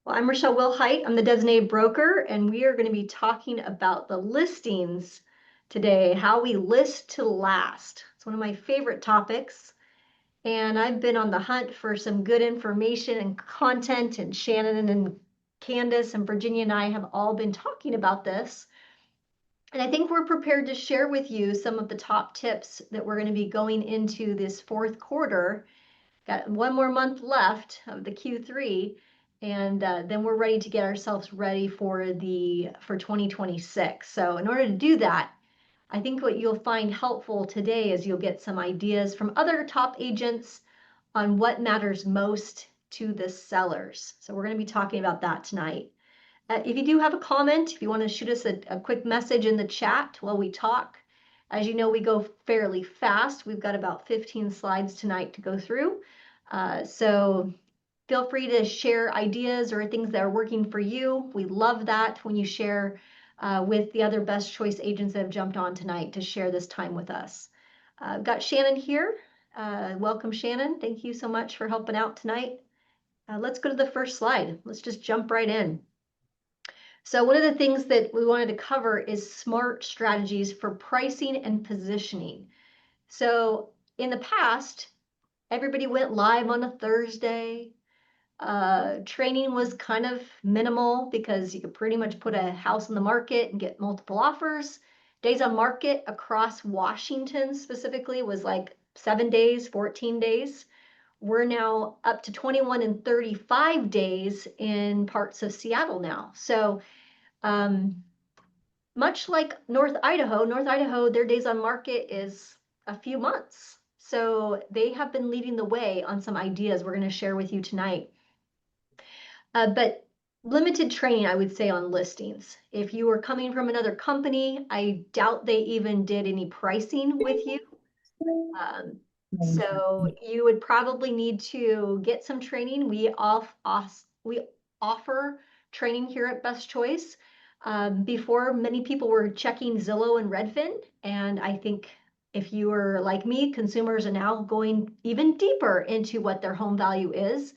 Well, I'm Rochelle Wilhite. I'm the designated broker, and we are going to be talking about the listings today, how we list to last. It's one of my favorite topics, and I've been on the hunt for some good information and content, and Shannon and Candace and Virginia and I have all been talking about this. And I think we're prepared to share with you some of the top tips that we're going to be going into this fourth quarter. Got one more month left of the Q3, and then we're ready to get ourselves ready for 2026. So in order to do that, I think what you'll find helpful today is you'll get some ideas from other top agents on what matters most to the sellers. So we're going to be talking about that tonight. If you do have a comment, if you want to shoot us a quick message in the chat while we talk. As you know, we go fairly fast. We've got about 15 slides tonight to go through. So feel free to share ideas or things that are working for you. We love that when you share with the other best choice agents that have jumped on tonight to share this time with us. I've got Shannon here. Welcome, Shannon. Thank you so much for helping out tonight. Let's go to the first slide. Let's just jump right in. So one of the things that we wanted to cover is smart strategies for pricing and positioning. So in the past, everybody went live on a Thursday. Training was kind of minimal because you could pretty much put a house on the market and get multiple offers. Days on market across Washington specifically was like 7 days, 14 days. We're now up to 21 and 35 days in parts of Seattle now. So much like North Idaho, their days on market is a few months. So they have been leading the way on some ideas we're going to share with you tonight. But limited training, I would say, on listings. If you were coming from another company, I doubt they even did any pricing with you. So you would probably need to get some training. We offer training here at Best Choice. Before, many people were checking Zillow and Redfin, and I think if you are like me, consumers are now going even deeper into what their home value is,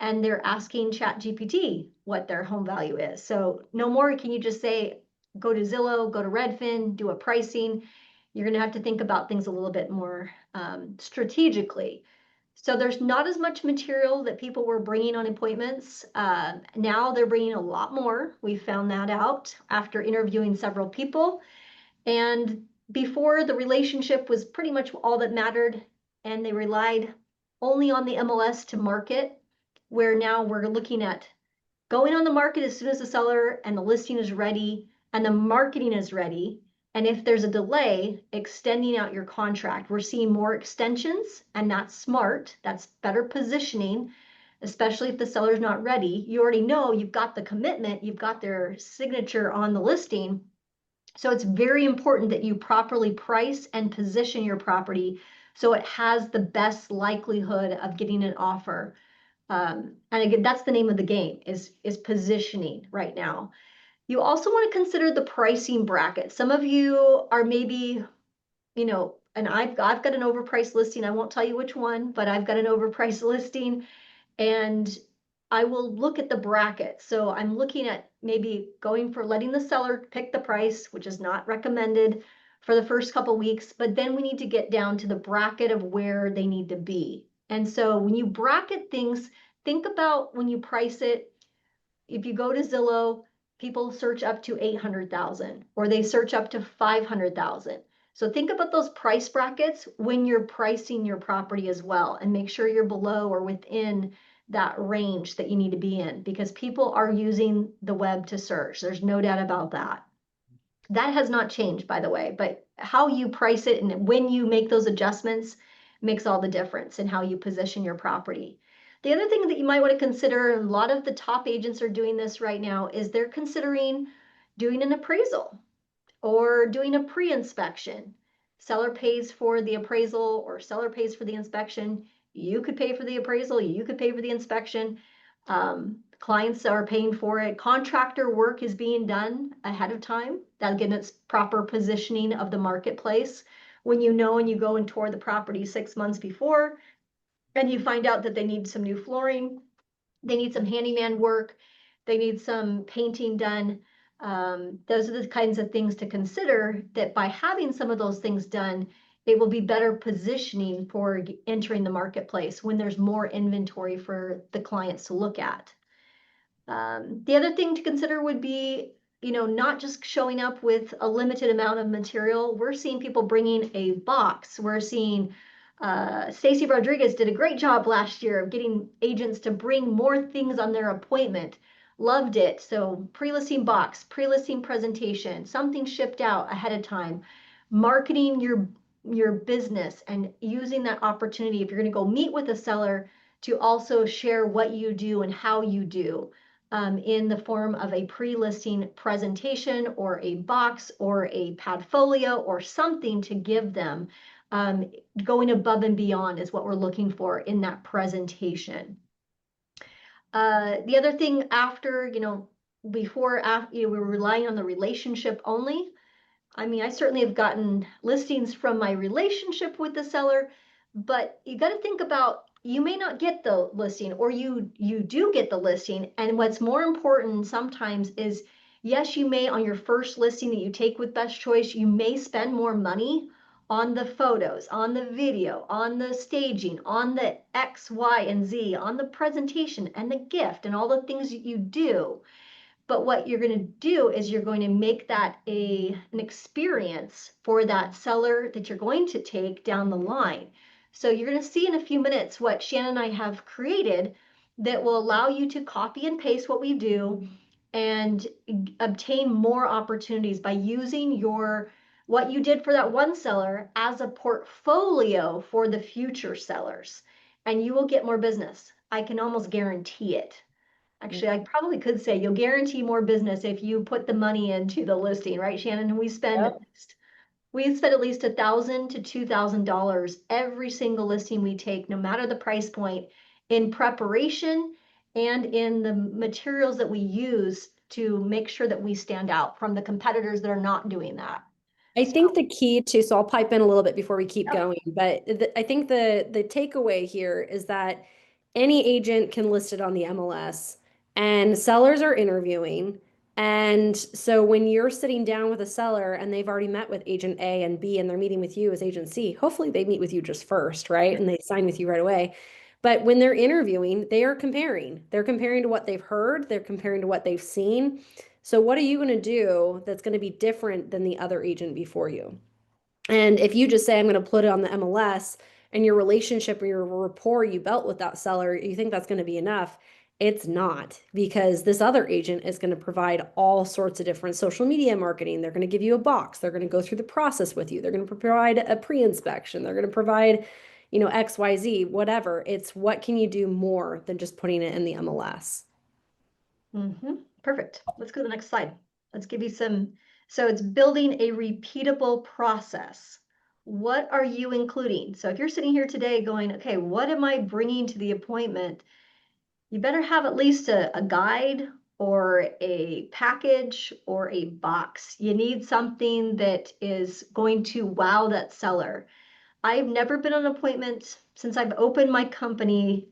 and they're asking ChatGPT what their home value is. So no more can you just say, go to Zillow, go to Redfin, do a pricing. You're going to have to think about things a little bit more strategically. So there's not as much material that people were bringing on appointments. Now they're bringing a lot more. We found that out after interviewing several people. And before, the relationship was pretty much all that mattered, and they relied only on the MLS to market, where now we're looking at going on the market as soon as the seller and the listing is ready and the marketing is ready. And if there's a delay, extending out your contract. We're seeing more extensions, and that's smart. That's better positioning, especially if the seller's not ready. You already know you've got the commitment, you've got their signature on the listing. So it's very important that you properly price and position your property so it has the best likelihood of getting an offer. And again, that's the name of the game, is positioning right now. You also want to consider the pricing bracket. Some of you are maybe, and I've got an overpriced listing. I won't tell you which one, but I've got an overpriced listing, and I will look at the bracket. So I'm looking at maybe going for letting the seller pick the price, which is not recommended for the first couple weeks, but then we need to get down to the bracket of where they need to be. And so when you bracket things, think about when you price it. If you go to Zillow, people search up to 800,000 or they search up to 500,000. So think about those price brackets when you're pricing your property as well, and make sure you're below or within that range that you need to be in, because people are using the web to search. There's no doubt about that. That has not changed, by the way, but how you price it and when you make those adjustments makes all the difference in how you position your property. The other thing that you might want to consider, and a lot of the top agents are doing this right now, is they're considering doing an appraisal or doing a pre-inspection. Seller pays for the appraisal or seller pays for the inspection. You could pay for the appraisal, you could pay for the inspection. Clients are paying for it. Contractor work is being done ahead of time. That, again, it's proper positioning of the marketplace. When you know and you go and tour the property 6 months before, and you find out that they need some new flooring, they need some handyman work, they need some painting done. Those are the kinds of things to consider, that by having some of those things done, it will be better positioning for entering the marketplace when there's more inventory for the clients to look at. The other thing to consider would be, not just showing up with a limited amount of material. We're seeing people bringing a box. We're seeing Stacy Rodriguez did a great job last year of getting agents to bring more things on their appointment. Loved it. So pre-listing box, pre-listing presentation, something shipped out ahead of time, marketing your business and using that opportunity, if you're going to go meet with a seller, to also share what you do and how you do, in the form of a pre-listing presentation or a box or a padfolio or something to give them. Going above and beyond is what we're looking for in that presentation. The other thing after, before, after, we were relying on the relationship only. I mean, I certainly have gotten listings from my relationship with the seller, but you got to think about, you may not get the listing, or you do get the listing. And what's more important sometimes is, yes, you may, on your first listing that you take with Best Choice, you may spend more money on the photos, on the video, on the staging, on the X, Y, and Z, on the presentation and the gift and all the things that you do. But what you're going to do is you're going to make that an experience for that seller that you're going to take down the line. So you're going to see in a few minutes what Shannon and I have created that will allow you to copy and paste what we do and obtain more opportunities by using what you did for that one seller as a portfolio for the future sellers. And you will get more business. I can almost guarantee it. Actually, I probably could say you'll guarantee more business if you put the money into the listing, right, Shannon? Yep. We spend at least $1,000 to $2,000 every single listing we take, no matter the price point, in preparation and in the materials that we use to make sure that we stand out from the competitors that are not doing that. I So, think the key to, so I'll pipe in a little bit before we keep yep. going, but I think the takeaway here is that any agent can list it on the MLS, and sellers are interviewing. And so when you're sitting down with a seller and they've already met with agent A and B and they're meeting with you as agent C, hopefully they meet with you just first, right? And they sign with you right away. But when they're interviewing, they are comparing. They're comparing to what they've heard, they're comparing to what they've seen. So what are you going to do that's going to be different than the other agent before you? And if you just say, I'm going to put it on the MLS, and your relationship or your rapport you built with that seller, you think that's going to be enough. It's not, because this other agent is going to provide all sorts of different social media marketing. They're going to give you a box. They're going to go through the process with you. They're going to provide a pre-inspection. They're going to provide, XYZ, whatever. It's what can you do more than just putting it in the MLS? Perfect. Let's go to the next slide. Let's give you some. So it's building a repeatable process. What are you including? So if you're sitting here today going, okay, what am I bringing to the appointment? You better have at least a guide or a package or a box. You need something that is going to wow that seller. I've never been on an appointment since I've opened my company,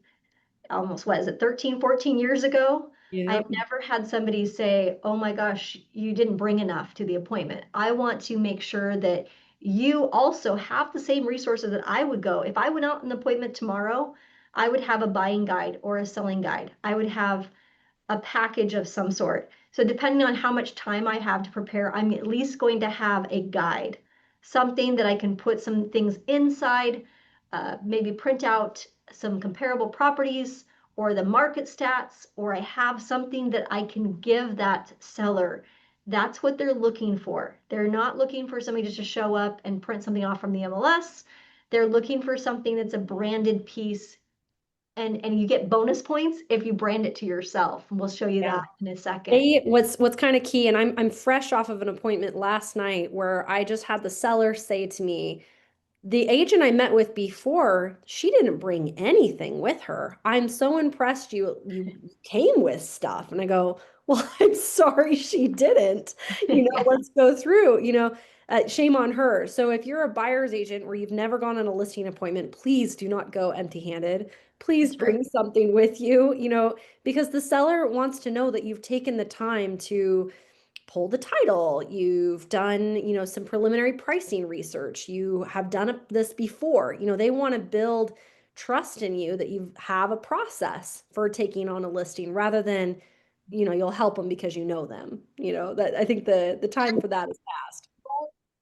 almost, what is it, 13, 14 years ago. I've Yep. never had somebody say, oh my gosh, you didn't bring enough to the appointment. I want to make sure that you also have the same resources that I would go. If I went out an appointment tomorrow, I would have a buying guide or a selling guide. I would have a package of some sort. So depending on how much time I have to prepare, I'm at least going to have a guide, something that I can put some things inside, maybe print out some comparable properties or the market stats, or I have something that I can give that seller. That's what they're looking for. They're not looking for somebody just to show up and print something off from the MLS. They're looking for something that's a branded piece, and you get bonus points if you brand it to yourself. And we'll show you Yeah. that in a second. What's kind of key, and I'm fresh off of an appointment last night where I just had the seller say to me, the agent I met with before, she didn't bring anything with her. I'm so impressed you came with stuff. And I go, well, I'm sorry she didn't. Yeah. Let's go through, shame on her. So if you're a buyer's agent where you've never gone on a listing appointment, please do not go empty-handed. please That's right. bring something with you, because the seller wants to know that you've taken the time to pull the title, you've done, some preliminary pricing research, you have done this before. They want to build trust in you that you have a process for taking on a listing rather than, you'll help them because you know them. That I think the time for that is past.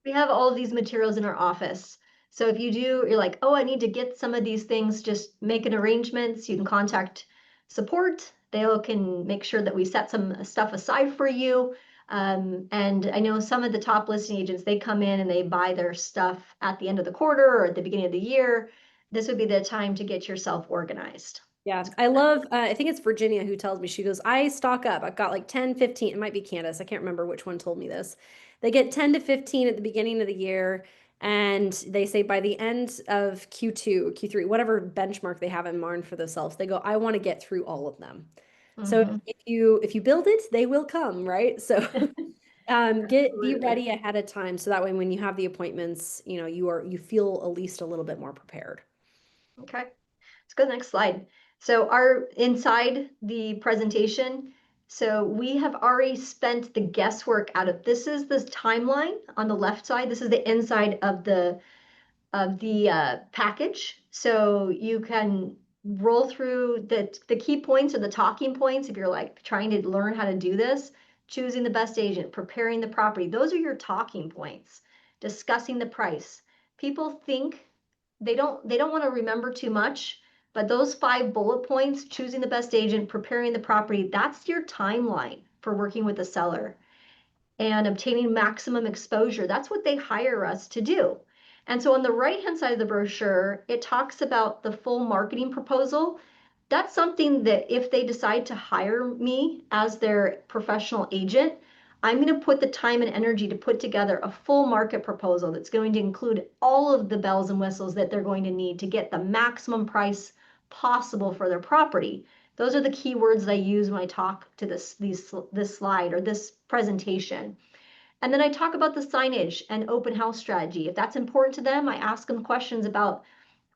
We have all of these materials in our office. So if you're like, oh, I need to get some of these things, just make an arrangements. You can contact support. They can make sure that we set some stuff aside for you. And I know some of the top listing agents, they come in and they buy their stuff at the end of the quarter or at the beginning of the year. This would be the time to get yourself organized. Yeah, I love, I think it's Virginia who tells me, she goes, I stock up. I've got like 10, 15, it might be Candace. I can't remember which one told me this. They get 10 to 15 at the beginning of the year. And they say by the end of Q2, Q3, whatever benchmark they have in mind for themselves, they go, I want to get through all of them. So Mhm. if you build it, they will come, right? So be Absolutely. ready ahead of time. So that way when you have the appointments, you feel at least a little bit more prepared. Okay. Let's go to the next slide. So our inside the presentation, so we have already spent the guesswork out of this is the timeline on the left side. This is the inside of the package. So you can roll through the key points or the talking points if you're like trying to learn how to do this, choosing the best agent, preparing the property. Those are your talking points, discussing the price. People think they don't want to remember too much, but those 5 bullet points, choosing the best agent, preparing the property, that's your timeline for working with the seller and obtaining maximum exposure. That's what they hire us to do. And so on the right-hand side of the brochure, it talks about the full marketing proposal. That's something that if they decide to hire me as their professional agent, I'm going to put the time and energy to put together a full market proposal that's going to include all of the bells and whistles that they're going to need to get the maximum price possible for their property. Those are the key words that I use when I talk to this slide or this presentation. And then I talk about the signage and open house strategy. If that's important to them, I ask them questions about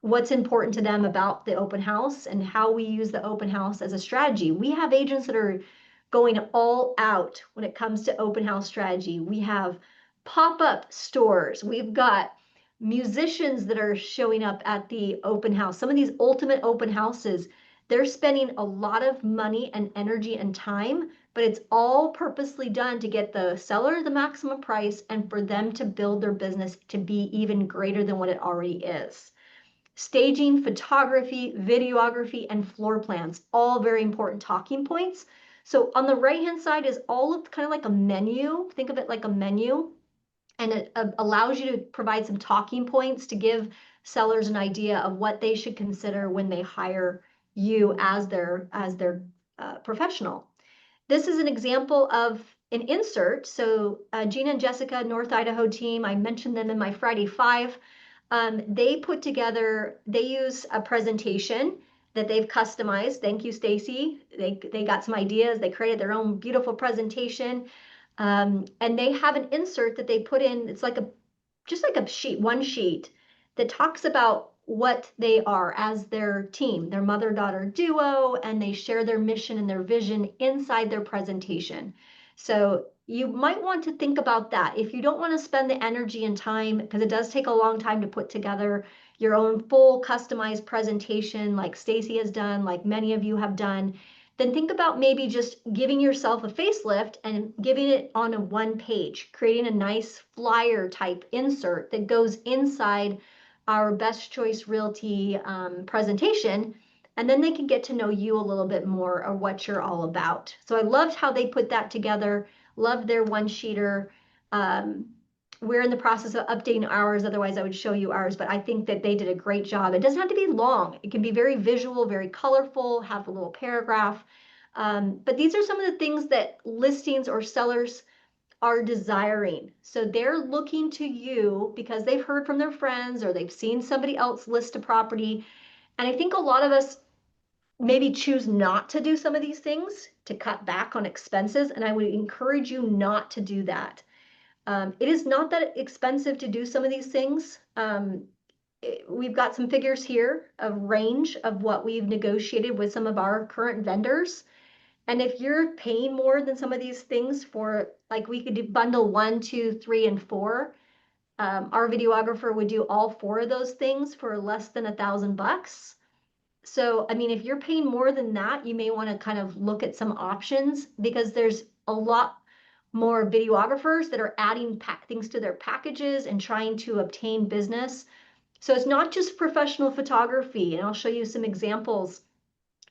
what's important to them about the open house and how we use the open house as a strategy. We have agents that are going all out when it comes to open house strategy. We have pop-up stores. We've got musicians that are showing up at the open house. Some of these ultimate open houses, they're spending a lot of money and energy and time, but it's all purposely done to get the seller the maximum price and for them to build their business to be even greater than what it already is. Staging, photography, videography, and floor plans, all very important talking points. So on the right-hand side is all of kind of like a menu. Think of it like a menu, and it allows you to provide some talking points to give sellers an idea of what they should consider when they hire you as their professional. This is an example of an insert. So Gina and Jessica, North Idaho team, I mentioned them in my Friday Five. They use a presentation that they've customized. Thank you, Stacy. They got some ideas. They created their own beautiful presentation. And they have an insert that they put in. It's like just like a sheet, one sheet that talks about what they are as their team, their mother-daughter duo, and they share their mission and their vision inside their presentation. So you might want to think about that. If you don't want to spend the energy and time, because it does take a long time to put together your own full customized presentation like Stacy has done, like many of you have done, then think about maybe just giving yourself a facelift and giving it on a one page, creating a nice flyer type insert that goes inside our Best Choice Realty presentation. And then they can get to know you a little bit more or what you're all about. So I loved how they put that together, loved their one sheeter. Um, we're in the process of updating ours. Otherwise, I would show you ours, but I think that they did a great job. It doesn't have to be long. It can be very visual, very colorful, have a little paragraph. But these are some of the things that listings or sellers are desiring. So they're looking to you because they've heard from their friends or they've seen somebody else list a property. And I think a lot of us maybe choose not to do some of these things to cut back on expenses. And I would encourage you not to do that. It is not that expensive to do some of these things. we've got some figures here of range of what we've negotiated with some of our current vendors. And if you're paying more than some of these things for, like we could do bundle 1, 2, 3, and 4, our videographer would do all 4 of those things for less than $1,000. So, I mean, if you're paying more than that, you may want to kind of look at some options because there's a lot more videographers that are adding things to their packages and trying to obtain business. So it's not just professional photography, and I'll show you some examples.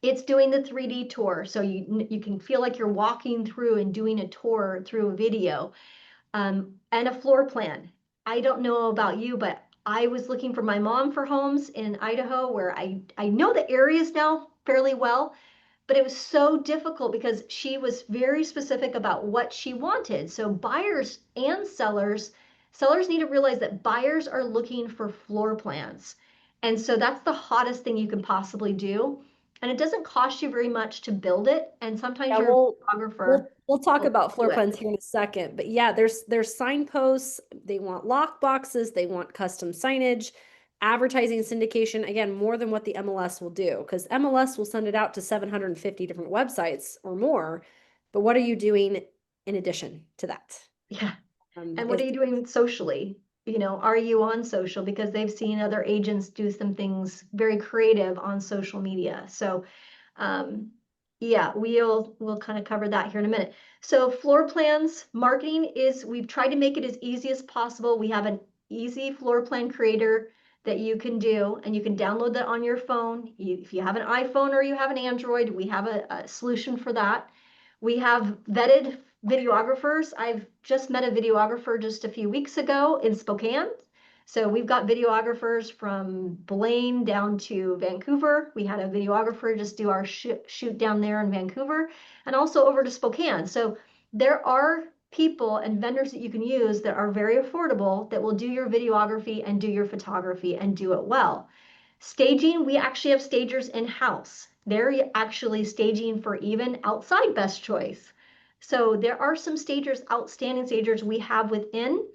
It's doing the 3D tour, so you can feel like you're walking through and doing a tour through a video, and a floor plan. I don't know about you, but I was looking for my mom for homes in Idaho, where I know the areas now fairly well, but it was so difficult because she was very specific about what she wanted. So buyers and sellers need to realize that buyers are looking for floor plans. And so that's the hottest thing you can possibly do. And it doesn't cost you very much to build it. And sometimes Yeah, your we'll photographer we'll talk will about do floor it. plans here in a second. But yeah, there's signposts, they want lock boxes, they want custom signage, advertising syndication, again, more than what the MLS will do, because MLS will send it out to 750 different websites or more. But what are you doing in addition to that? Yeah. And what are Is you doing socially? Are you on social? Because they've seen other agents do some things very creative on social media. So, um, yeah, we'll kind of cover that here in a minute. So floor plans, marketing is, we've tried to make it as easy as possible. We have an easy floor plan creator that you can do, and you can download that on your phone. If you have an iPhone or you have an Android, we have a solution for that. We have vetted videographers. I've just met a videographer just a few weeks ago in Spokane. So we've got videographers from Blaine down to Vancouver. We had a videographer just do our shoot down there in Vancouver and also over to Spokane. So there are people and vendors that you can use that are very affordable that will do your videography and do your photography and do it well. Staging, we actually have stagers in-house. They're actually staging for even outside Best Choice. So there are some stagers, outstanding stagers we have within,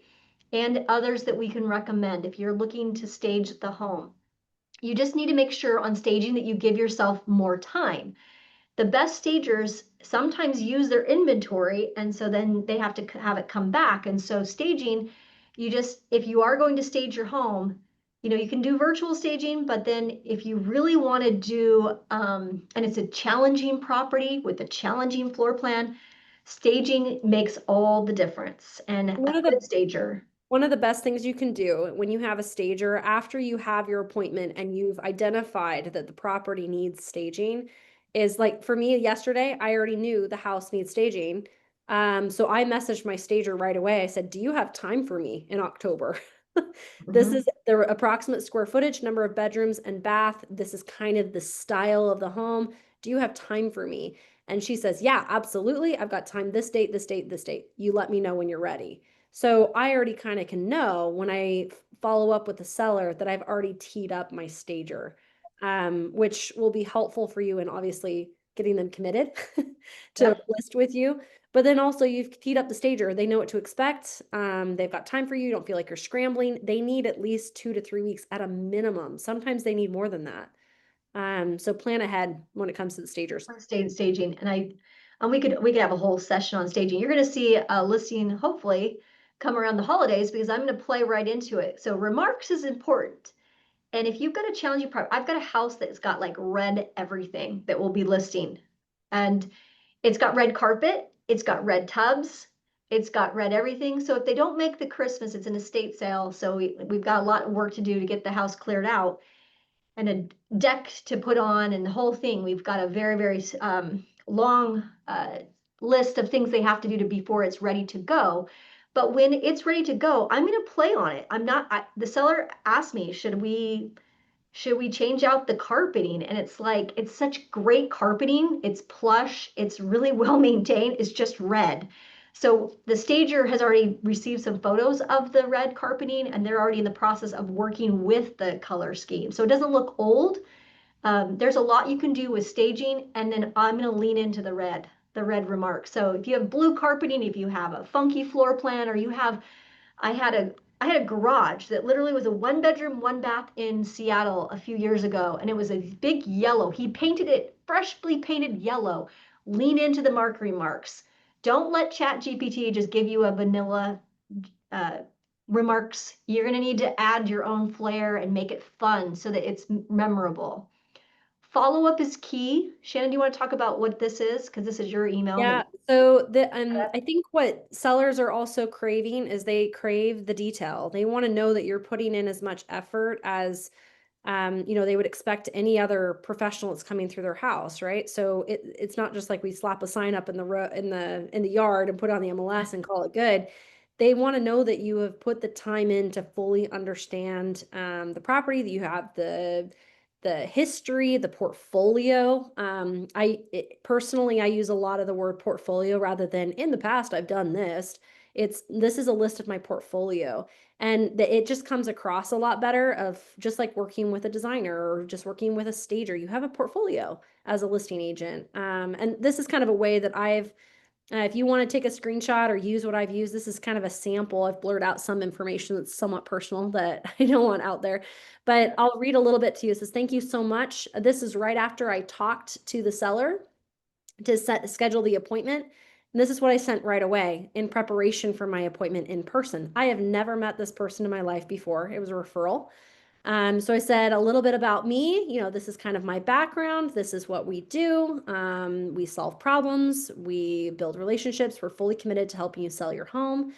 and others that we can recommend if you're looking to stage the home. You just need to make sure on staging that you give yourself more time. The best stagers sometimes use their inventory, and so then they have to have it come back. And so staging, if you are going to stage your home, you can do virtual staging, but then if you really want to do, and it's a challenging property with a challenging floor plan, staging makes all the difference. And a one of good the stager. One of the best things you can do when you have a stager, after you have your appointment and you've identified that the property needs staging, is like for me yesterday, I already knew the house needs staging. So I messaged my stager right away. I said, "Do you have time for me in October?" This Mhm. is the approximate square footage, number of bedrooms and bath. This is kind of the style of the home. Do you have time for me? And she says, "Yeah, absolutely. I've got time this date, this date, this date. You let me know when you're ready." So I already kind of can know when I follow up with the seller that I've already teed up my stager, which will be helpful for you in obviously getting them committed to Yep. list with you. But then also you've teed up the stager. They know what to expect. They've got time for you. You don't feel like you're scrambling. They need at least 2 to 3 weeks at a minimum. Sometimes they need more than that. So plan ahead when it comes to the stagers. On staging, and we could have a whole session on staging. You're going to see a listing hopefully come around the holidays because I'm going to play right into it. So remarks is important. And if you've got a challenging product, I've got a house that's got like red everything that we'll be listing. And it's got red carpet, it's got red tubs, it's got red everything. So if they don't make the Christmas, it's an estate sale. So we've got a lot of work to do to get the house cleared out and a deck to put on and the whole thing. We've got a very, very long list of things they have to do before it's ready to go. But when it's ready to go, I'm going to play on it. I'm not, the seller asked me, should we change out the carpeting? And it's like, it's such great carpeting. It's plush. It's really well maintained. It's just red. So the stager has already received some photos of the red carpeting and they're already in the process of working with the color scheme. So it doesn't look old. There's a lot you can do with staging. And then I'm going to lean into the red remark. So if you have blue carpeting, if you have a funky floor plan, or I I had a garage that literally was a 1 bedroom, 1 bath in Seattle a few years ago, and it was a big yellow. He painted it freshly painted yellow. Lean into the mark remarks. Don't let Chat GPT just give you a vanilla uh, remarks. You're going to need to add your own flair and make it fun so that it's memorable. Follow up is key. Shannon, do you want to talk about what this is? Because this is your email that Yeah. you So set up. I think what sellers are also craving is they crave the detail. They want to know that you're putting in as much effort as they would expect any other professional that's coming through their house, right? So it's not just like we slap a sign up in the in the yard and put it on the MLS and call it good. They want to know that you have put the time in to fully understand the property, that you have the history, the portfolio. Personally, I use a lot of the word portfolio rather than in the past I've done this. This is a list of my portfolio, and it just comes across a lot better of just like working with a designer or just working with a stager. You have a portfolio as a listing agent. And this is kind of a way that if you want to take a screenshot or use what I've used, this is kind of a sample. I've blurred out some information that's somewhat personal that I don't want out there, but I'll read a little bit to you. It says, thank you so much. This is right after I talked to the seller to schedule the appointment. And this is what I sent right away in preparation for my appointment in person. I have never met this person in my life before. It was a referral. So I said a little bit about me. This is kind of my background. This is what we do. We solve problems. We build relationships. We're fully committed to helping you sell your home.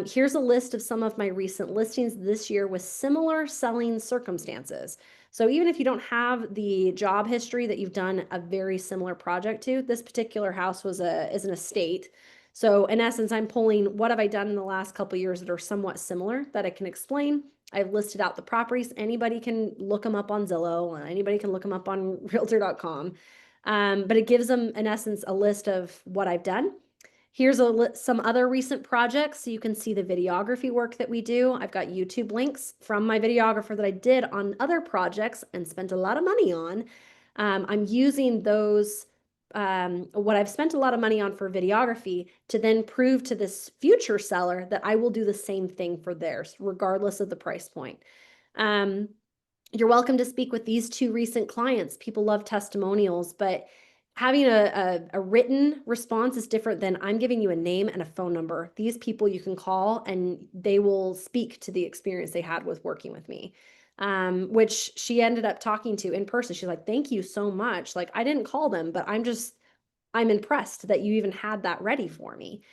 Here's a list of some of my recent listings this year with similar selling circumstances. So even if you don't have the job history that you've done a very similar project to, this particular house is an estate. So in essence, I'm pulling what have I done in the last couple of years that are somewhat similar that I can explain. I've listed out the properties. Anybody can look them up on Zillow. Anybody can look them up on Realtor.com. But it gives them, in essence, a list of what I've done. Here's some other recent projects so you can see the videography work that we do. I've got YouTube links from my videographer that I did on other projects and spent a lot of money on. I'm using those, what I've spent a lot of money on for videography to then prove to this future seller that I will do the same thing for theirs, regardless of the price point. You're welcome to speak with these two recent clients. People love testimonials, but having a written response is different than I'm giving you a name and a phone number. These people you can call and they will speak to the experience they had with working with me, which she ended up talking to in person. She's like, thank you so much. Like, I didn't call them, but I'm impressed that you even had that ready for me.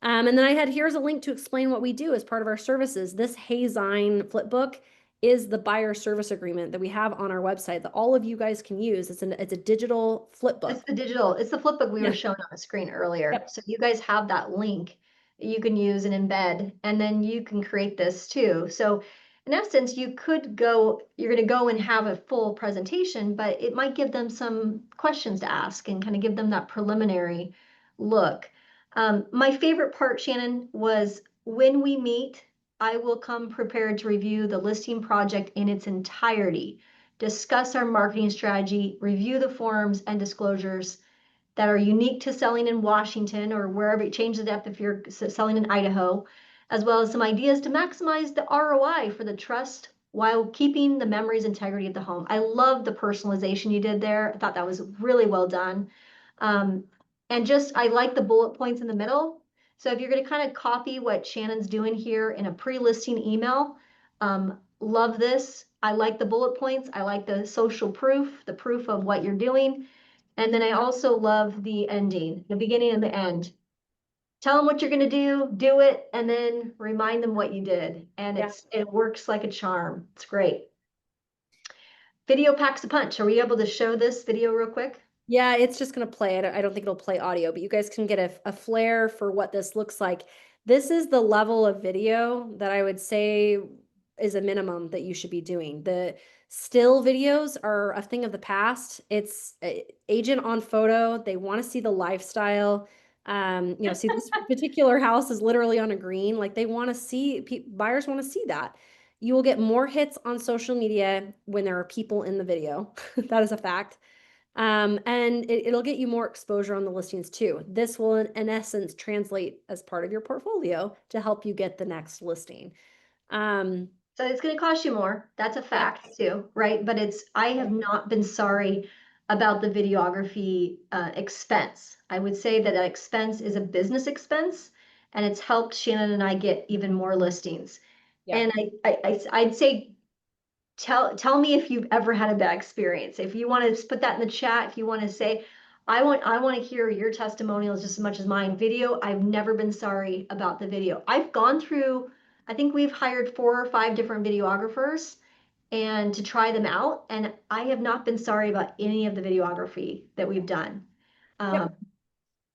And then here's a link to explain what we do as part of our services. This Hazine flipbook is the buyer service agreement that we have on our website that all of you guys can use. It's a digital flip book. It's the flip book we were Yeah. showing on the screen earlier. Yep. So you guys have that link that you can use and embed, and then you can create this too. So in essence, you're going to go and have a full presentation, but it might give them some questions to ask and kind of give them that preliminary look. My favorite part, Shannon, was when we meet, I will come prepared to review the listing project in its entirety, discuss our marketing strategy, review the forms and disclosures that are unique to selling in Washington or wherever it changes the depth if you're selling in Idaho, as well as some ideas to maximize the ROI for the trust while keeping the memories integrity of the home. I love the personalization you did there. I thought that was really well done. And I like the bullet points in the middle. So if you're going to kind of copy what Shannon's doing here in a pre-listing email, love this. I like the bullet points. I like the social proof, the proof of what you're doing. And then I also love the ending, the beginning and the end. Tell them what you're going to do it, and then remind them what you did. And Yeah. it works like a charm. It's great. Video packs a punch. Are we able to show this video real quick? Yeah, it's just going to play. I don't think it'll play audio, but you guys can get a flair for what this looks like. This is the level of video that I would say is a minimum that you should be doing. The still videos are a thing of the past. It's agent on photo. They want to see the lifestyle. See this particular house is literally on a green. Like they want to see, buyers want to see that. You will get more hits on social media when there are people in the video. That is a fact. And it'll get you more exposure on the listings too. This will, in essence, translate as part of your portfolio to help you get the next listing. So it's going to cost you more. That's a Yep. fact too, right? But I have not been sorry about the videography expense. I would say that that expense is a business expense, and it's helped Shannon and I get even more listings. Yeah. And I'd say tell me if you've ever had a bad experience. If you want to put that in the chat, if you want to say, I want to hear your testimonials just as much as mine. Video, I've never been sorry about the video. I've gone through, I think we've hired 4 or 5 different videographers and to try them out, and I have not been sorry about any of the videography that we've done. Yep. Um,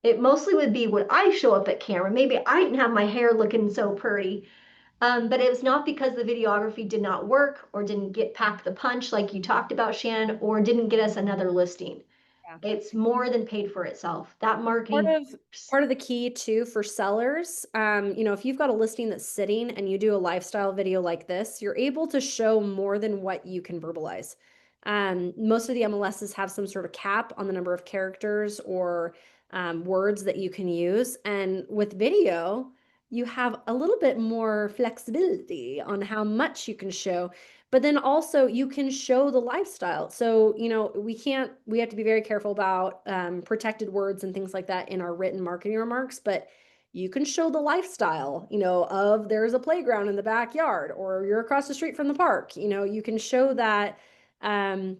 it mostly would be when I show up at camera. Maybe I didn't have my hair looking so pretty, but it was not because the videography did not work or didn't get packed the punch like you talked about, Shannon, or didn't get us another listing. Yeah. It's more than paid for itself. That Part marketing, of part of the key too for sellers, if you've got a listing that's sitting and you do a lifestyle video like this, you're able to show more than what you can verbalize. Most of the MLSs have some sort of cap on the number of characters or words that you can use, and with video, you have a little bit more flexibility on how much you can show. But then also you can show the lifestyle. So, we have to be very careful about protected words and things like that in our written marketing remarks, but you can show the lifestyle, of there's a playground in the backyard or you're across the street from the park. You can show that um,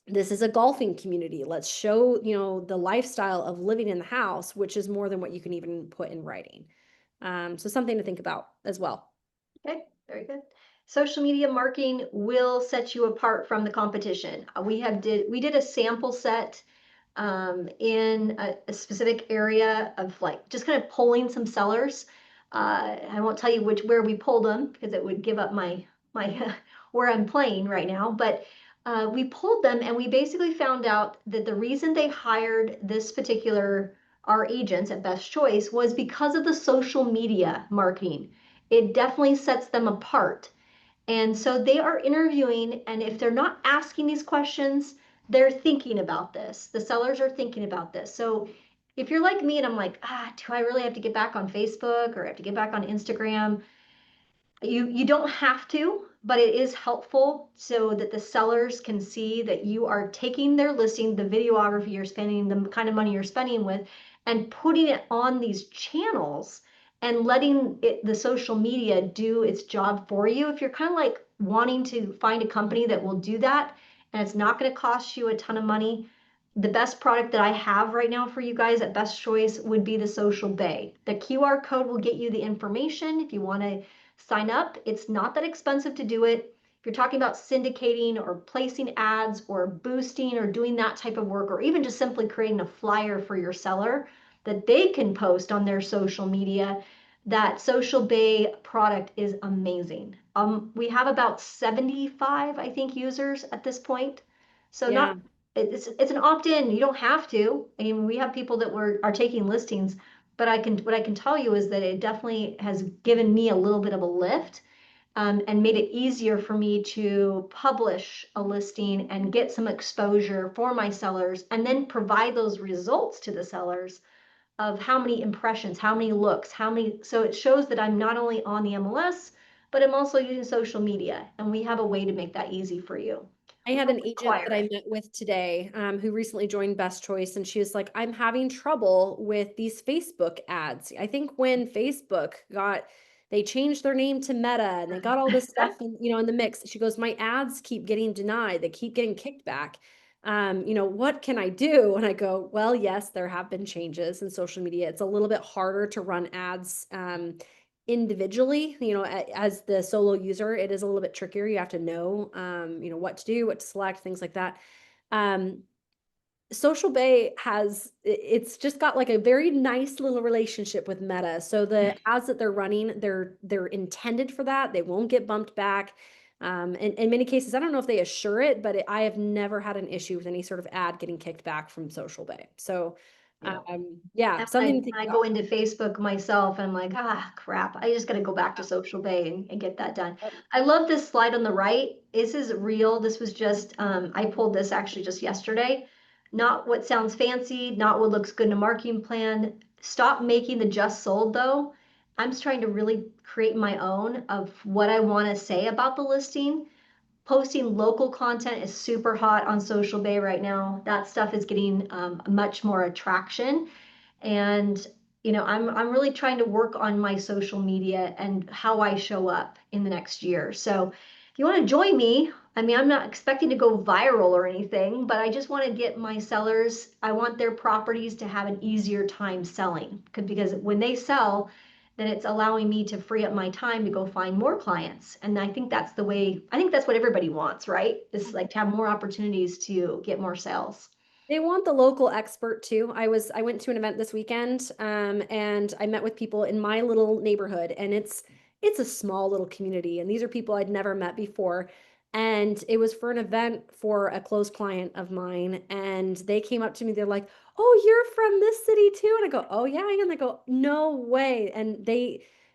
this is a golfing community. Let's show, the lifestyle of living in the house, which is more than what you can even put in writing. So something to think about as well. okay, very good. Social media marketing will set you apart from the competition. We did a sample set in a specific area of like just kind of polling some sellers. I won't tell you where we pulled them because it would give up my where I'm playing right now. But we pulled them and we basically found out that the reason they hired this particular our agents at Best Choice was because of the social media marketing. It definitely sets them apart. And so they are interviewing, and if they're not asking these questions, they're thinking about this. The sellers are thinking about this. So if you're like me and I'm like, do I really have to get back on Facebook or have to get back on Instagram? You don't have to, but it is helpful so that the sellers can see that you are taking their listing, the videography you're spending, the kind of money you're spending with, and putting it on these channels and letting the social media do its job for you. If you're kind of like wanting to find a company that will do that and it's not going to cost you a ton of money, the best product that I have right now for you guys at Best Choice would be the Social Bay. The QR code will get you the information if you want to sign up. It's not that expensive to do it. If you're talking about syndicating or placing ads or boosting or doing that type of work, or even just simply creating a flyer for your seller that they can post on their social media, that Social Bay product is amazing. We have about 75, I think, users at this point. So Yeah. not it's an opt-in. You don't have to. I mean, we have people that are taking listings, but what I can tell you is that it definitely has given me a little bit of a lift, and made it easier for me to publish a listing and get some exposure for my sellers and then provide those results to the sellers of how many impressions, how many looks, so it shows that I'm not only on the MLS, but I'm also using social media, and we have a way to make that easy for you. I We had don't an agent require that I it. met with today, who recently joined Best Choice, and she was like, I'm having trouble with these Facebook ads. I think when Facebook they changed their name to Meta and they got all this stuff in the mix. She goes, my ads keep getting denied. They keep getting kicked back. What can I do? And I go, well, yes, there have been changes in social media. It's a little bit harder to run ads, individually, as the solo user, it is a little bit trickier. You have to know, what to do, what to select, things like that. Um, Social Bay it's just got like a very nice little relationship with Meta. So the ads that they're running, they're intended for that. They won't get bumped back. And in many cases, I don't know if they assure it, but I have never had an issue with any sort of ad getting kicked back from Social Bay. So, Yeah. yeah, something to think I about. go into Facebook myself and I'm like, crap. I just got to go back to Social Bay and get that done. Yep. I love this slide on the right. This is real. This was just, I pulled this actually just yesterday. Not what sounds fancy, not what looks good in a marketing plan. Stop making the just sold though. I'm trying to really create my own of what I want to say about the listing. Posting local content is super hot on Social Bay right now. That stuff is getting much more attraction. And I'm really trying to work on my social media and how I show up in the next year. So if you want to join me, I mean, I'm not expecting to go viral or anything, but I just want to get my sellers, I want their properties to have an easier time selling because when they sell, then it's allowing me to free up my time to go find more clients. And I think that's the way, I think that's what everybody wants, right? Is like to have more opportunities to get more sales. They want the local expert too. I went to an event this weekend, and I met with people in my little neighborhood, and it's a small little community, and these are people I'd never met before. And it was for an event for a close client of mine, and they came up to me, they're like, "Oh, you're from this city too?" And I go, "Oh yeah, I am." And they go, "No way." And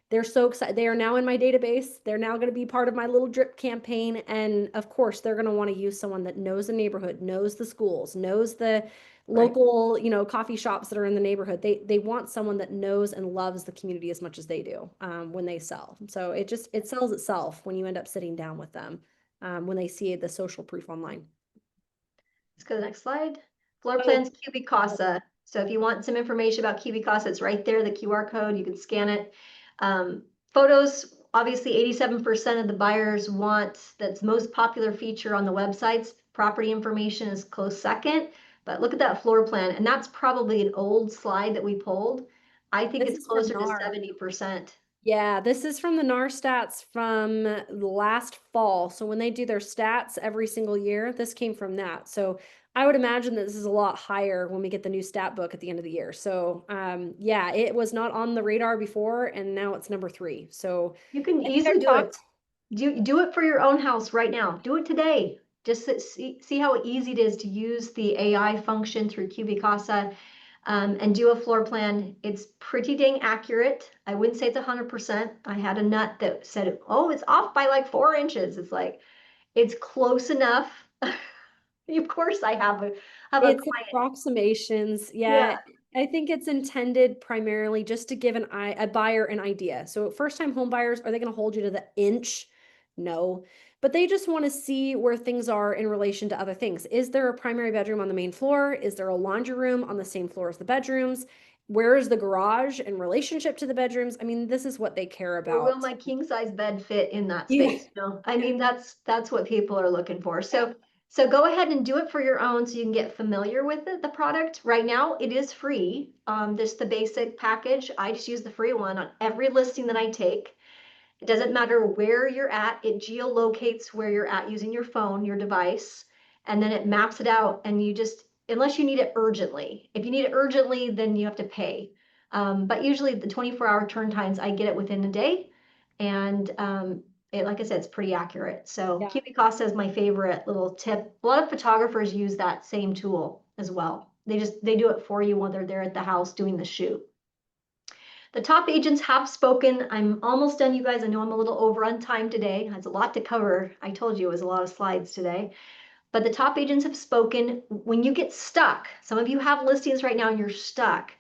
they're so excited. They are now in my database. They're now going to be part of my little drip campaign. And of course, they're going to want to use someone that knows the neighborhood, knows the schools, knows the Right. local, coffee shops that are in the neighborhood. They want someone that knows and loves the community as much as they do, when they sell. So it sells itself when you end up sitting down with them, when they see the social proof online. Let's go to the next slide. Floor Oh, plans, QB Casa. So if you want some information about QB Casa, it's right there, the QR code, you can scan it. Um, Photos, obviously 87% of the buyers want, that's most popular feature on the websites. Property information is close second, but look at that floor plan. And that's probably an old slide that we pulled. I think this it's is from closer to NAR. 70%. Yeah, this is from the NAR stats from last fall. So when they do their stats every single year, this came from that. So I would imagine that this is a lot higher when we get the new stat book at the end of the year. So yeah, it was not on the radar before, and now it's number 3. So You can I think easily I've do it. talked. Do it for your own house right now. Do it today. Just see how easy it is to use the AI function through Cubicasa, and do a floor plan. It's pretty dang accurate. I wouldn't say it's 100%. I had a nut that said, oh, it's off by like 4 inches. It's like, it's close enough. Of course, I have a It's client. approximations. Yeah. Yeah, I think it's intended primarily just to give a buyer an idea. So first time home buyers, are they going to hold you to the inch? No. But they just want to see where things are in relation to other things. Is there a primary bedroom on the main floor? Is there a laundry room on the same floor as the bedrooms? Where is the garage in relationship to the bedrooms? I mean, this is what they care Or will about. my king size bed fit in that Yeah. space? No, I mean that's what people are looking for. So go ahead and do it for your own so you can get familiar with it, the product. Right now it is free. Just the basic package. I just use the free one on every listing that I take. It doesn't matter where you're at, it geolocates where you're at using your phone, your device, and then it maps it out. And you just, unless you need it urgently, if you need it urgently, then you have to pay. But usually the 24-hour turn times, I get it within a day. And like I said, it's pretty accurate. So Yeah. Cubicasa is my favorite little tip. A lot of photographers use that same tool as well. They do it for you when they're there at the house doing the shoot. The top agents have spoken. I'm almost done, you guys. I know I'm a little over on time today. It's a lot to cover. I told you it was a lot of slides today. But the top agents have spoken. When you get stuck, some of you have listings right now and you're stuck.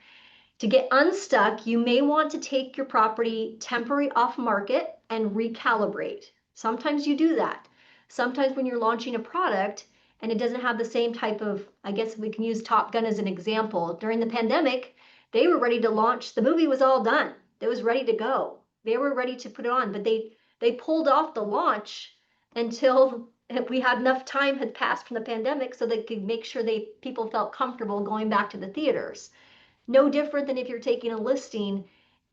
To get unstuck, you may want to take your property temporary off market and recalibrate. Sometimes you do that. Sometimes when you're launching a product and it doesn't have the same type of, I guess we can use Top Gun as an example. During the pandemic, they were ready to launch. The movie was all done. It was ready to go. They were ready to put it on, but they pulled off the launch until we had enough time had passed from the pandemic so they could make sure people felt comfortable going back to the theaters. No different than if you're taking a listing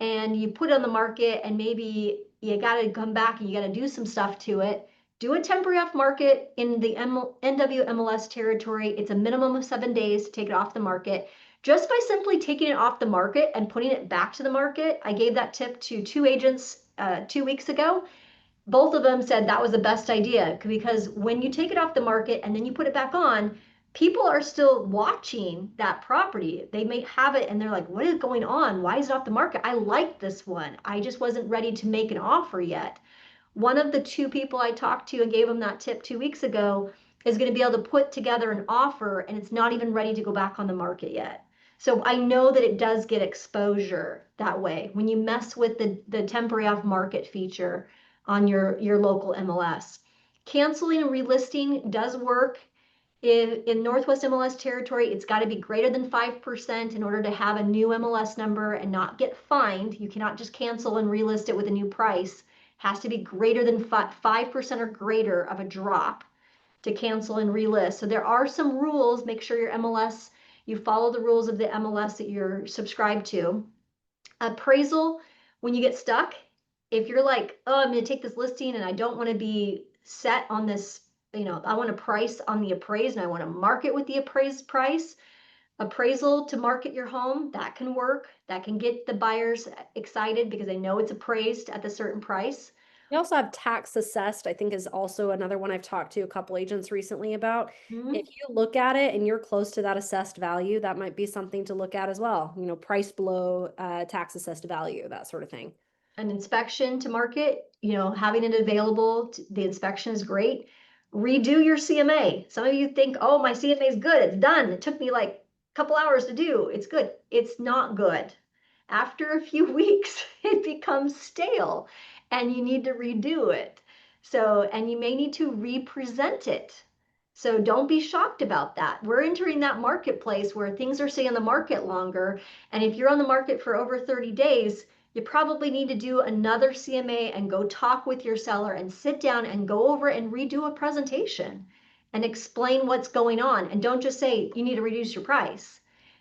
and you put it on the market and maybe you got to come back and you got to do some stuff to it. Do a temporary off market in the NWMLS territory. It's a minimum of 7 days to take it off the market. Just by simply taking it off the market and putting it back to the market, I gave that tip to 2 agents 2 weeks ago. Both of them said that was the best idea because when you take it off the market and then you put it back on, people are still watching that property. They may have it and they're like, what is going on? Why is it off the market? I like this one. I just wasn't ready to make an offer yet. One of the two people I talked to and gave them that tip 2 weeks ago is going to be able to put together an offer and it's not even ready to go back on the market yet. So I know that it does get exposure that way when you mess with the temporary off market feature on your local MLS. Canceling and relisting does work. In Northwest MLS territory, it's got to be greater than 5% in order to have a new MLS number and not get fined. You cannot just cancel and relist it with a new price. It has to be greater than 5% or greater of a drop to cancel and relist. So there are some rules. Make sure your MLS, you follow the rules of the MLS that you're subscribed to. Appraisal, when you get stuck, if you're like, oh, I'm going to take this listing and I don't want to be set on this, I want to price on the appraised and I want to market with the appraised price. Appraisal to market your home, that can work. That can get the buyers excited because they know it's appraised at the certain price. We also have tax assessed, I think is also another one I've talked to a couple agents recently about. Mm-hmm. If you look at it and you're close to that assessed value, that might be something to look at as well. Price below tax assessed value, that sort of thing. An inspection to market, having it available, the inspection is great. Redo your CMA. Some of you think, oh, my CMA is good. It's done. It took me like a couple hours to do. It's good. It's not good. After a few weeks, it becomes stale and you need to redo it. So, and you may need to represent it. So don't be shocked about that. We're entering that marketplace where things are staying on the market longer. And if you're on the market for over 30 days, you probably need to do another CMA and go talk with your seller and sit down and go over and redo a presentation and explain what's going on. And don't just say you need to reduce your price.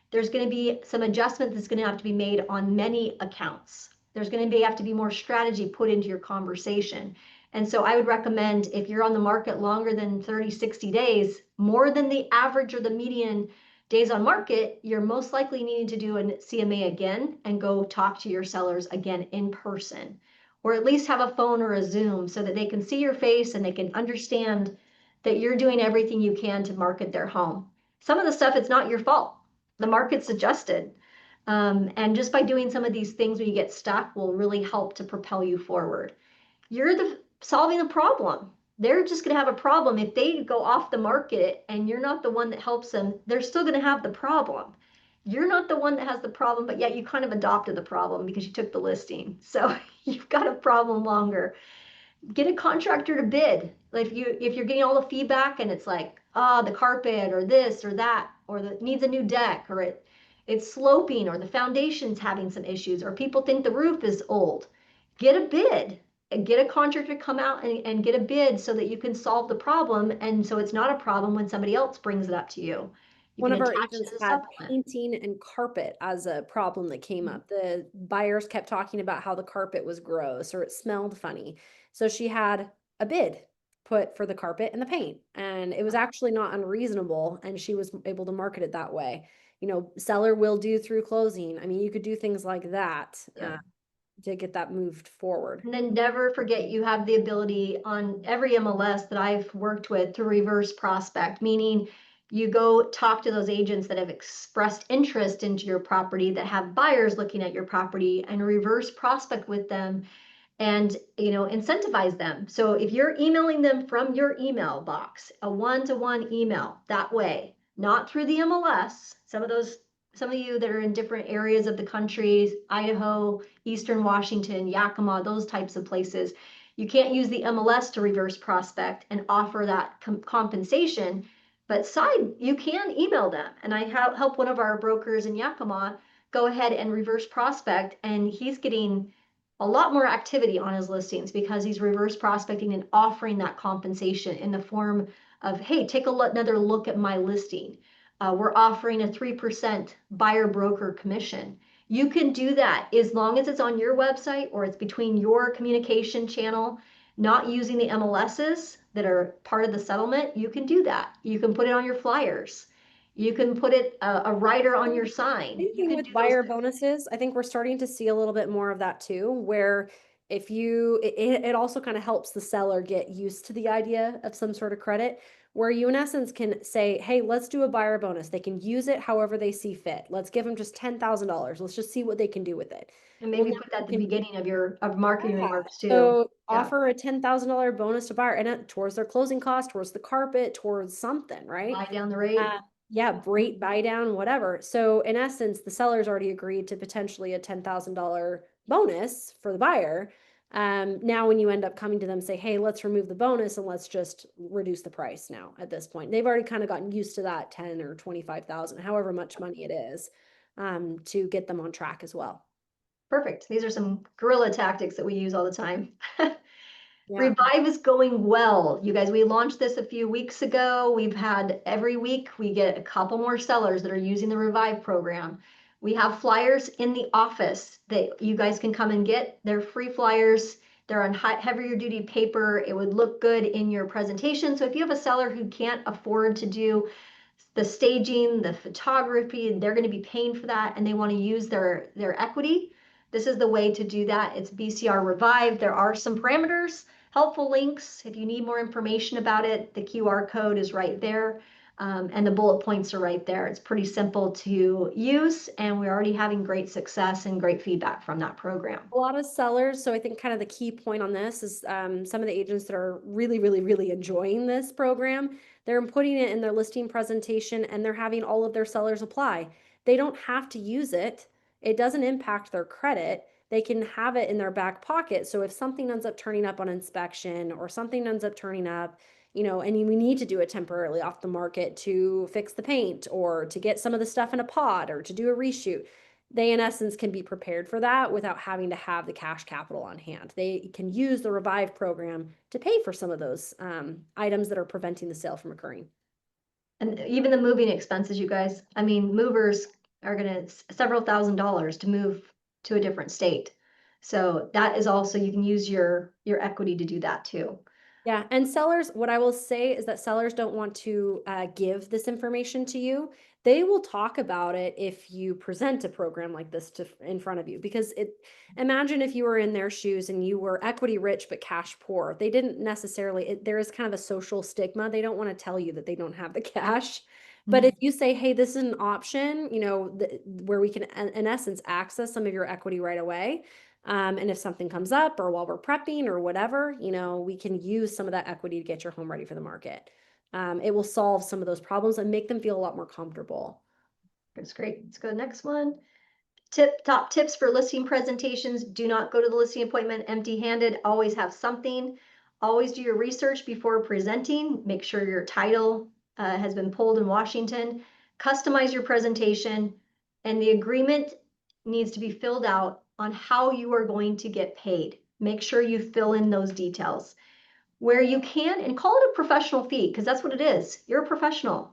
There's going to be some adjustment that's going to have to be made on many accounts. There's going to have to be more strategy put into your conversation. And so I would recommend if you're on the market longer than 30, 60 days, more than the average or the median days on market, you're most likely needing to do a CMA again and go talk to your sellers again in person, or at least have a phone or a Zoom so that they can see your face and they can understand that you're doing everything you can to market their home. Some of the stuff, it's not your fault. The market's adjusted. And just by doing some of these things when you get stuck will really help to propel you forward. You're solving a problem. They're just going to have a problem. If they go off the market and you're not the one that helps them, they're still going to have the problem. You're not the one that has the problem, but yet you kind of adopted the problem because you took the listing. So you've got a problem longer. Get a contractor to bid. If you're getting all the feedback and it's like, the carpet or this or that, or it needs a new deck, or it's sloping, or the foundation's having some issues, or people think the roof is old, get a bid and get a contractor to come out and get a bid so that you can solve the problem. And so it's not a problem when somebody else brings it up to you. You One can of our attach it agents as a had supplement. painting and carpet as a problem that came up. The buyers kept talking about how the carpet was gross or it smelled funny. So she had a bid put for the carpet and the paint, and it was actually not unreasonable, and she was able to market it that way. Seller will do through closing. I mean, you could do things like that. Yeah. To get that moved forward. And then never forget you have the ability on every MLS that I've worked with to reverse prospect, meaning you go talk to those agents that have expressed interest into your property, that have buyers looking at your property, and reverse prospect with them and incentivize them. So if you're emailing them from your email box, a one-to-one email that way, not through the MLS, some of you that are in different areas of the country, Idaho, Eastern Washington, Yakima, those types of places, you can't use the MLS to reverse prospect and offer that compensation. But you can email them. And I help one of our brokers in Yakima go ahead and reverse prospect, and he's getting a lot more activity on his listings because he's reverse prospecting and offering that compensation in the form of, hey, take another look at my listing. We're offering a 3% buyer broker commission. You can do that as long as it's on your website or it's between your communication channel, not using the MLSs that are part of the settlement. You can do that. You can put it on your flyers. You can put it a writer on your sign. You Thinking can with do those buyer things. bonuses, I think we're starting to see a little bit more of that too, where it also kind of helps the seller get used to the idea of some sort of credit, where you in essence can say, hey, let's do a buyer bonus. They can use it however they see fit. Let's give them just $10,000. Let's just see what they can do with it. And Well, maybe now put that you at the can, beginning of your marketing yeah. remarks too. So Yeah. offer a $10,000 bonus to buyer and towards their closing cost, towards the carpet, towards something, right? Buy down the rate. Yeah, rate buy down, whatever. So in essence, the seller's already agreed to potentially a $10,000 bonus for the buyer. Now when you end up coming to them, say, hey, let's remove the bonus and let's just reduce the price now at this point. They've already kind of gotten used to that 10 or 25,000, however much money it is, to get them on track as well. Perfect. These are some guerrilla tactics that we use all the time. Yeah. Revive is going well. You guys, we launched this a few weeks ago. We've had every week, we get a couple more sellers that are using the Revive program. We have flyers in the office that you guys can come and get. They're free flyers. They're on heavier duty paper. It would look good in your presentation. So if you have a seller who can't afford to do the staging, the photography, they're going to be paying for that and they want to use their equity, this is the way to do that. It's BCR Revive. There are some parameters, helpful links. If you need more information about it, the QR code is right there. And the bullet points are right there. It's pretty simple to use, and we're already having great success and great feedback from that program. A lot of sellers. So I think kind of the key point on this is some of the agents that are really, really, really enjoying this program, they're putting it in their listing presentation and they're having all of their sellers apply. They don't have to use it. It doesn't impact their credit. They can have it in their back pocket. So if something ends up turning up on inspection or something ends up turning up, and we need to do it temporarily off the market to fix the paint or to get some of the stuff in a pod or to do a reshoot, they in essence can be prepared for that without having to have the cash capital on hand. They can use the Revive program to pay for some of those items that are preventing the sale from occurring. And even the moving expenses, you guys, I mean, movers are gonna several $1,000s to move to a different state. So that is also, you can use your equity to do that too. Yeah, and sellers, what I will say is that sellers don't want to give this information to you. They will talk about it if you present a program like this in front of you, because imagine if you were in their shoes and you were equity rich but cash poor. They didn't necessarily, there is kind of a social stigma. They don't want to tell you that they don't have the cash. But if you say, hey, this is an option, where we can, in essence, access some of your equity right away, and if something comes up or while we're prepping or whatever, we can use some of that equity to get your home ready for the market. It will solve some of those problems and make them feel a lot more comfortable. That's great. Let's go to the next one. Top tips for listing presentations. Do not go to the listing appointment empty-handed. Always have something. Always do your research before presenting. Make sure your title has been pulled in Washington. Customize your presentation, and the agreement needs to be filled out on how you are going to get paid. Make sure you fill in those details where you can, and call it a professional fee, because that's what it is. You're a professional.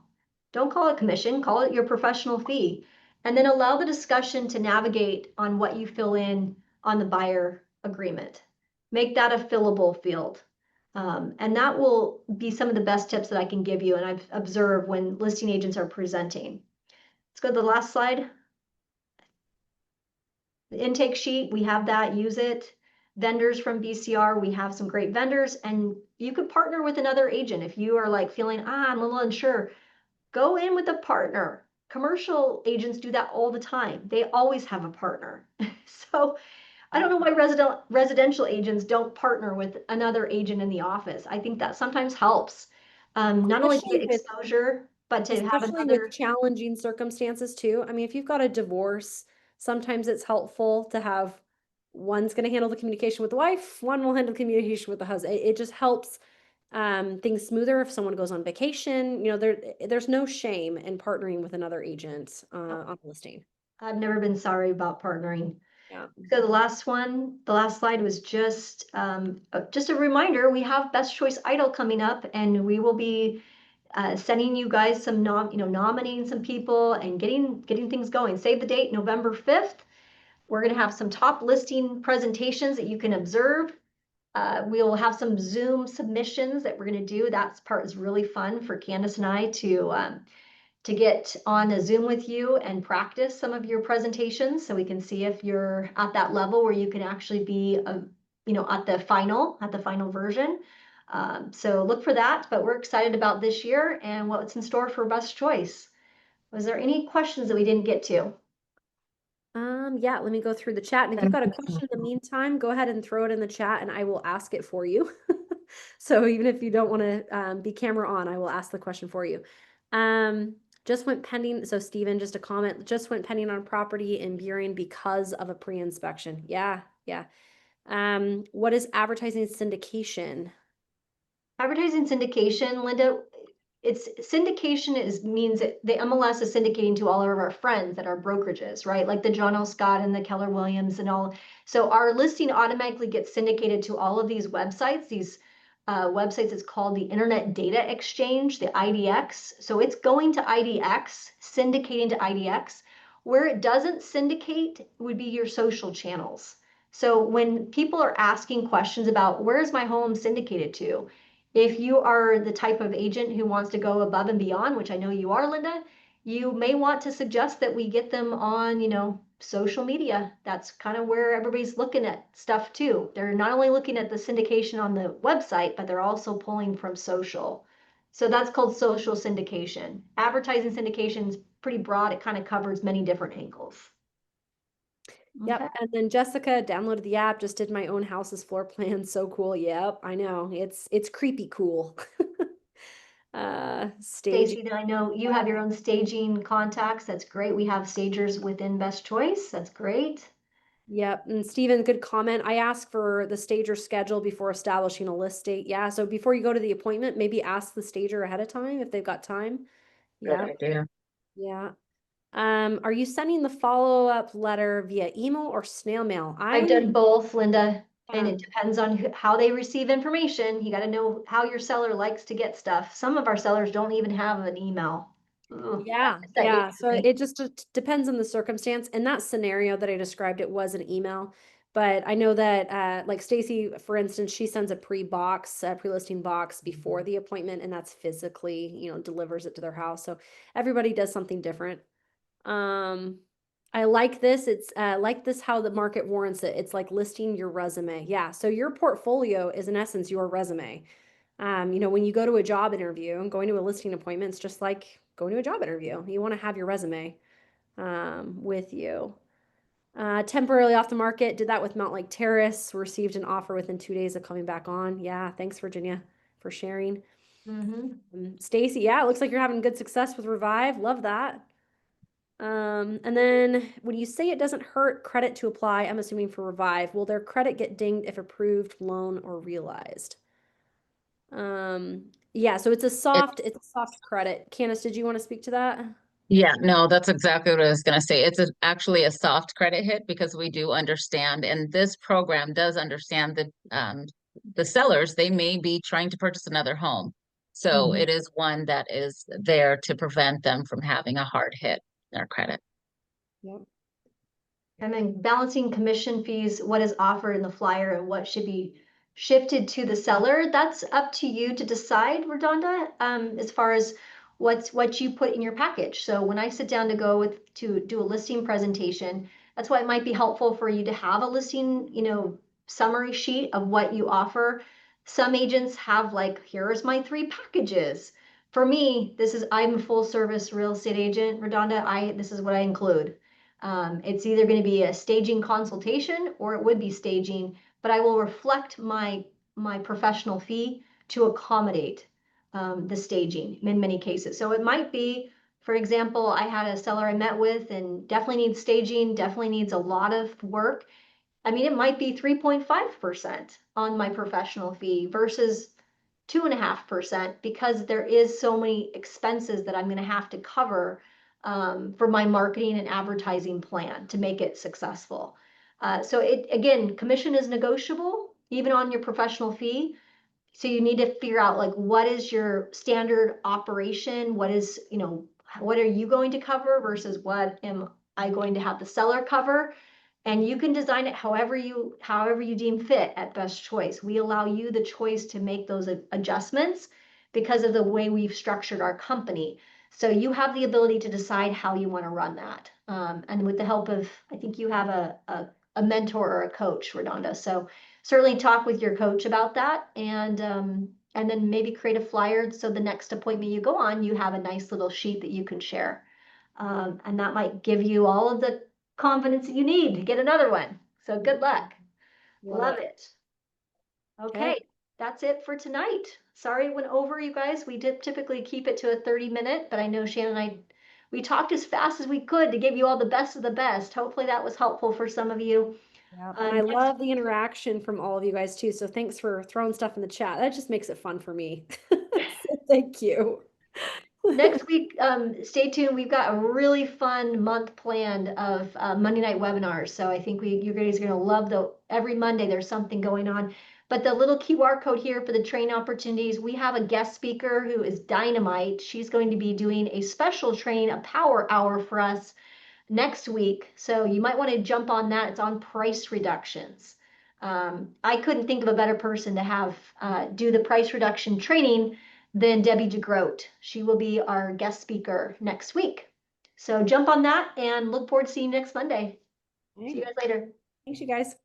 Don't call it commission, call it your professional fee. And then allow the discussion to navigate on what you fill in on the buyer agreement. Make that a fillable field. And that will be some of the best tips that I can give you and I've observed when listing agents are presenting. Let's go to the last slide. The intake sheet, we have that, use it. Vendors from BCR, we have some great vendors, and you could partner with another agent. If you are like feeling, I'm a little unsure, go in with a partner. Commercial agents do that all the time. They always have a partner. So I don't know why residential agents don't partner with another agent in the office. I think that sometimes helps. Not only to Especially get with exposure, but to have especially with another. challenging circumstances too. I mean, if you've got a divorce, sometimes it's helpful to have one's going to handle the communication with the wife, one will handle communication with the husband. It just helps things smoother if someone goes on vacation. There's no shame in partnering with another agent on a listing. I've never been sorry about partnering. Yeah. So the last one, the last slide was just a reminder, we have Best Choice Idol coming up and we will be sending you guys some nominating some people and getting things going. Save the date, November 5th. We're going to have some top listing presentations that you can observe. We'll have some Zoom submissions that we're going to do. That part is really fun for Candace and I to get on a Zoom with you and practice some of your presentations so we can see if you're at that level where you can actually be at the final version. So look for that, but we're excited about this year and what's in store for Best Choice. Was there any questions that we didn't get to? Yeah, let me go through the chat. And if you've got a question in the meantime, go ahead and throw it in the chat and I will ask it for you. So even if you don't want to be camera on, I will ask the question for you. Just went pending. So Steven, just a comment, just went pending on property in Burien because of a pre-inspection. Yeah, yeah. What is advertising syndication? Advertising syndication, Linda, it's syndication means that the MLS is syndicating to all of our friends that are brokerages, right? Like the John L. Scott and the Keller Williams and all. So our listing automatically gets syndicated to all of these websites. These websites is called the Internet Data Exchange, the IDX. So it's going to IDX, syndicating to IDX. Where it doesn't syndicate would be your social channels. So when people are asking questions about where's my home syndicated to, if you are the type of agent who wants to go above and beyond, which I know you are, Linda, you may want to suggest that we get them on, social media. That's kind of where everybody's looking at stuff too. They're not only looking at the syndication on the website, but they're also pulling from social. So that's called social syndication. Advertising syndication is pretty broad. It kind of covers many different angles. Yep. Okay. And then Jessica downloaded the app, just did my own house's floor plan. So cool. Yep. I know. It's creepy cool. Staging. Stacy, I know you have your own staging contacts. That's great. We have stagers within Best Choice. That's great. Yep. And Steven, good comment. I ask for the stager schedule before establishing a list date. Yeah. So before you go to the appointment, maybe ask the stager ahead of time if they've got time. Good Yeah. idea. Yeah. Are you sending the follow-up letter via email or snail mail? I've done both, Linda, and Yeah. it depends on how they receive information. You got to know how your seller likes to get stuff. Some of our sellers don't even have an email. Ugh, Yeah, that yeah. used to So be. it just depends on the circumstance. In that scenario that I described, it was an email. But I know that, like Stacy, for instance, she sends a pre-listing box before the appointment, and that's physically, delivers it to their house. So everybody does something different. I like this. It's like this how the market warrants it. It's like listing your resume. Yeah. So your portfolio is in essence your resume. When you go to a job interview and going to a listing appointment, it's just like going to a job interview. You want to have your resume with you. Temporarily off the market, did that with Mount Lake Terrace, received an offer within 2 days of coming back on. Yeah, thanks, Virginia, for sharing. Stacy, yeah, it looks like you're having good success with Revive. Love that. And then when you say it doesn't hurt credit to apply, I'm assuming for Revive, will their credit get dinged if approved, loan, or realized? Yeah, so it's a soft credit. Candace, did you want to speak to that? Yeah, no, that's exactly what I was going to say. It's actually a soft credit hit because we do understand, and this program does understand that the sellers, they may be trying to purchase another home. So it is one that is there to prevent them from having a hard hit in their credit. Yep. And then balancing commission fees, what is offered in the flyer and what should be shifted to the seller. That's up to you to decide, Redonda, as far as what you put in your package. So when I sit down to do a listing presentation, that's why it might be helpful for you to have a listing, summary sheet of what you offer. Some agents have like, here's my 3 packages. For me, I'm a full service real estate agent, Redonda. This is what I include. It's either going to be a staging consultation or it would be staging, but I will reflect my professional fee to accommodate the staging in many cases. So it might be, for example, I had a seller I met with and definitely needs staging, definitely needs a lot of work. I mean, it might be 3.5% on my professional fee versus 2.5% because there is so many expenses that I'm going to have to cover for my marketing and advertising plan to make it successful. So again, commission is negotiable even on your professional fee. So you need to figure out like what is your standard operation? What are you going to cover versus what am I going to have the seller cover? And you can design it however you deem fit at Best Choice. We allow you the choice to make those adjustments because of the way we've structured our company. So you have the ability to decide how you want to run that. And with the help of, I think you have a mentor or a coach, Redonda. So certainly talk with your coach about that and then maybe create a flyer so the next appointment you go on, you have a nice little sheet that you can share. And that might give you all of the confidence that you need to get another one. So good luck. Love it. Okay, that's it for tonight. Sorry it went over, you guys. We did typically keep it to a 30-minute, but I know Shannon and I we talked as fast as we could to give you all the best of the best. Hopefully that was helpful for some of you. Yeah, and I love the interaction from all of you guys too. So thanks for throwing stuff in the chat. That just makes it fun for me. So thank you. Next week, stay tuned. We've got a really fun month planned of Monday night webinars. So I think you guys are going to love every Monday there's something going on. But the little QR code here for the train opportunities, we have a guest speaker who is dynamite. She's going to be doing a special training, a power hour for us next week. So you might want to jump on that. It's on price reductions. I couldn't think of a better person to have do the price reduction training than Debbie DeGroat. She will be our guest speaker next week. So jump on that and look forward to seeing you next Monday. See you guys later. Thanks, you guys.